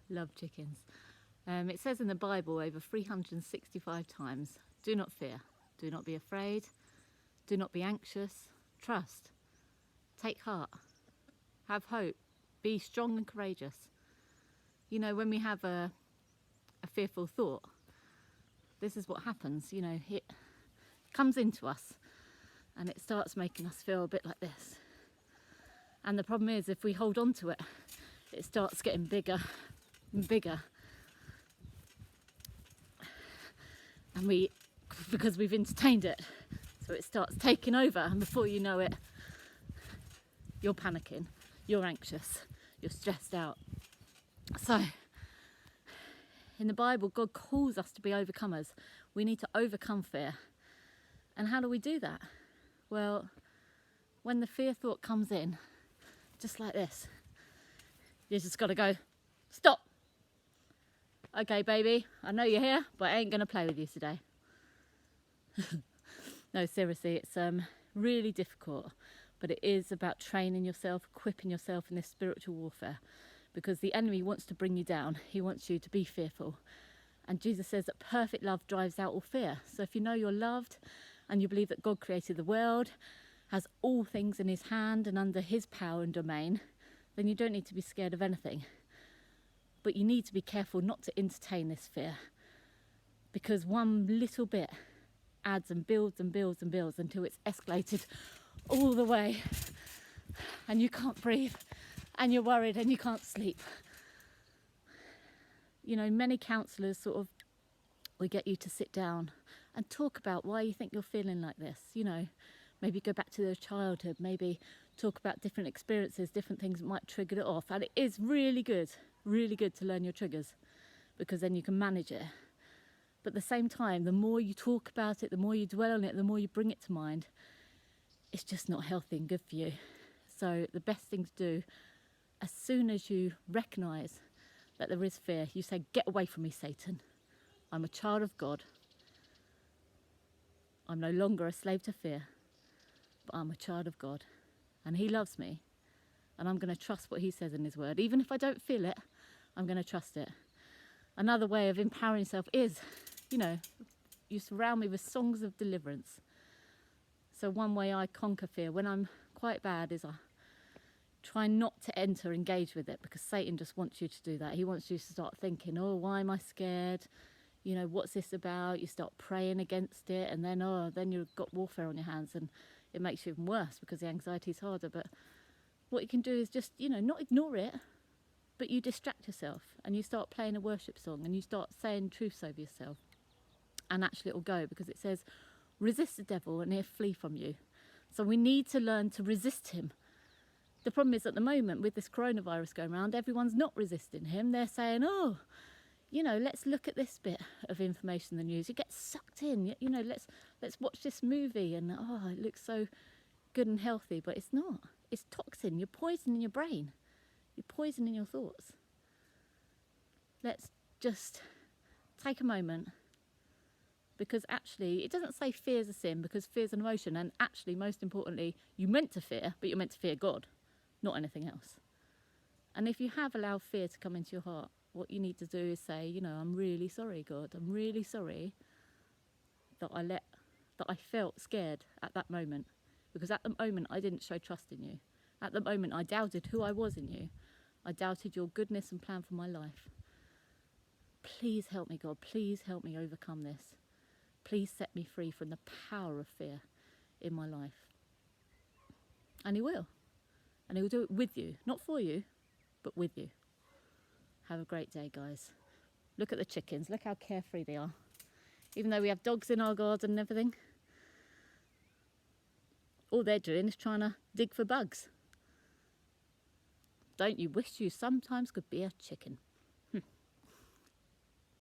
Love chickens. It says in the Bible over 365 times, do not fear, do not be afraid, do not be anxious, trust, take heart, have hope, be strong and courageous. You know, when we have a fearful thought, this is what happens, you know, it comes into us and it starts making us feel a bit like this. And the problem is, if we hold on to it, it starts getting bigger and bigger. And because we've entertained it, so it starts taking over, and before you know it, you're panicking, you're anxious, you're stressed out. So, in the Bible, God calls us to be overcomers. We need to overcome fear. And how do we do that? Well, when the fear thought comes in, just like this, you just got to go, stop. Okay, baby, I know you're here, but I ain't going to play with you today. No, seriously, it's really difficult, but it is about training yourself, equipping yourself in this spiritual warfare, because the enemy wants to bring you down. He wants you to be fearful. And Jesus says that perfect love drives out all fear. So if you know you're loved and you believe that God created the world, has all things in his hand and under his power and domain, then you don't need to be scared of anything. But you need to be careful not to entertain this fear, because one little bit adds and builds and builds and builds until it's escalated all the way and you can't breathe and you're worried and you can't sleep. You know, many counsellors we get you to sit down and talk about why you think you're feeling like this. You know, maybe go back to their childhood, maybe talk about different experiences, different things that might trigger it off. And it is really good to learn your triggers, because then you can manage it. But at the same time, the more you talk about it, the more you dwell on it, the more you bring it to mind, it's just not healthy and good for you. So the best thing to do, as soon as you recognise that there is fear, you say, get away from me, Satan. I'm a child of God. I'm no longer a slave to fear, but I'm a child of God. And he loves me. And I'm going to trust what he says in his word. Even if I don't feel it, I'm going to trust it. Another way of empowering yourself is, you know, you surround me with songs of deliverance. So one way I conquer fear when I'm quite bad is I try not to engage with it, because Satan just wants you to do that. He wants you to start thinking, oh, why am I scared? You know, what's this about? You start praying against it, and then you've got warfare on your hands, and it makes you even worse because the anxiety is harder. But what you can do is just, you know, not ignore it, but you distract yourself and you start playing a worship song and you start saying truths over yourself, and actually it will go, because it says, resist the devil and he'll flee from you. So we need to learn to resist him. The problem is, at the moment, with this coronavirus going around, everyone's not resisting him. They're saying, oh, you know, let's look at this bit of information in the news. You get sucked in, you know, let's watch this movie, and oh, it looks so good and healthy, but it's not. It's toxin. You're poisoning your brain. You're poisoning your thoughts. Let's just take a moment, because actually it doesn't say fear is a sin, because fear is an emotion, and actually, most importantly, you meant to fear, but you're meant to fear God, not anything else. And if you have allowed fear to come into your heart, what you need to do is say, you know, I'm really sorry, God. I'm really sorry that I felt scared at that moment, because at the moment I didn't show trust in you. At the moment I doubted who I was in you. I doubted your goodness and plan for my life. Please help me, God. Please help me overcome this. Please set me free from the power of fear in my life. And he will. And he will do it with you. Not for you, but with you. Have a great day, guys. Look at the chickens. Look how carefree they are. Even though we have dogs in our garden and everything, all they're doing is trying to dig for bugs. Don't you wish you sometimes could be a chicken?